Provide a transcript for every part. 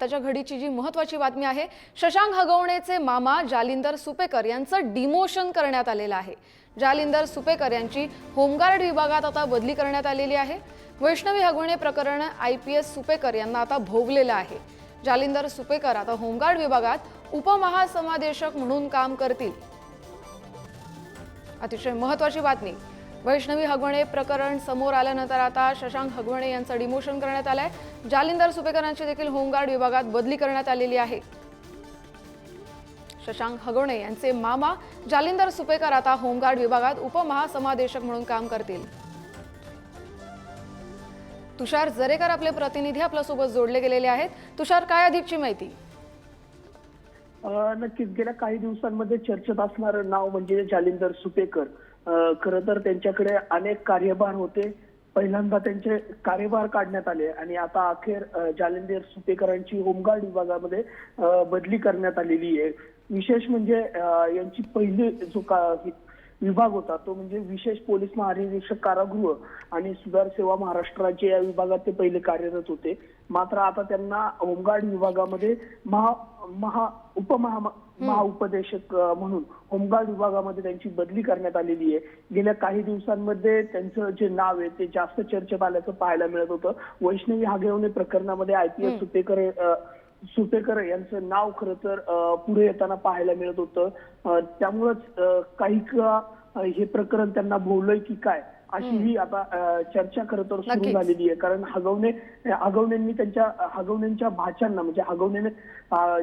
आताच्या घडीची जी महत्त्वाची बातमी आहे, शशांक हगवणेचे मामा जालिंदर सुपेकर यांचं डिमोशन करण्यात आलेलं आहे। जालिंदर सुपेकर यांची होमगार्ड विभागात आता बदली करण्यात आलेली आहे। वैष्णवी हगवणे प्रकरण IPS सुपेकर यांना आता भोवलेलं आहे। जालिंदर सुपेकर आता होमगार्ड विभागात उपमहासमादेशक म्हणून काम करतील। अतिशय महत्त्वाची बातमी, वैष्णवी हगवणे प्रकरण समोर आल्यानंतर आता शशांक हगवणे यांचं डिमोशन करण्यात आलंय। जालिंदर सुपेकरांची देखील होमगार्ड विभागात बदली करण्यात आलेली आहे। शशांक हगवणे यांचे मामा जालिंदर सुपेकर आता होमगार्ड विभागात उपमहासमादेशक म्हणून काम करतील। तुषार जरेकर आपले प्रतिनिधी आपल्यासोबत जोडले गेलेले आहेत। तुषार, काय अधिकची माहिती? नक्कीच गेल्या काही दिवसांमध्ये चर्चेत असणारं नाव म्हणजे जालिंदर सुपेकर। खरं तर त्यांच्याकडे अनेक कार्यभार होते, पहिल्यांदा त्यांचे कार्यभार काढण्यात आले आणि आता अखेर जालिंदर सुपेकरांची होमगार्ड विभागामध्ये बदली करण्यात आलेली आहे। विशेष म्हणजे यांची पहिली जो विभाग होता तो म्हणजे विशेष पोलीस महानिरीक्षक कारागृह आणि सुधार सेवा महाराष्ट्राचे या विभागात ते पहिले कार्यरत होते। मात्र आता त्यांना होमगार्ड विभागामध्ये उपदेशक म्हणून होमगार्ड विभागामध्ये त्यांची बदली करण्यात आलेली आहे। गेल्या काही दिवसांमध्ये त्यांचं जे नाव आहे ते जास्त चर्चेत आल्याचं पाहायला मिळत होतं। वैष्णवी हगवणे प्रकरणामध्ये IPS सुपेकर यांचं नाव खरं तर पुढे येताना पाहायला मिळत होतं। त्यामुळेच काही हे प्रकरण त्यांना भोवलंय की काय अशीही आता चर्चा खरं तर सुरू झालेली आहे। कारण हगवणेंनी हगवणेंच्या भाच्यांना म्हणजे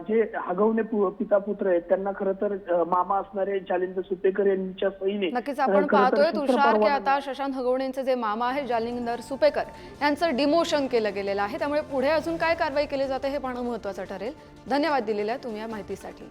जे हगवणे पिता पुत्र आहेत त्यांना खरं तर मामा असणारे जालिंदर सुपेकर यांच्या सहीने नक्कीच आपण पाहतोय तुषार की आता शशांक हगवणेंचे जे मामा आहे जालिंदर सुपेकर यांचं डिमोशन केलं गेलेलं आहे। त्यामुळे पुढे अजून काय कारवाई केली जाते हे पाहणं महत्त्वाचं ठरेल। धन्यवाद दिलेल्या तुम्ही या माहितीसाठी।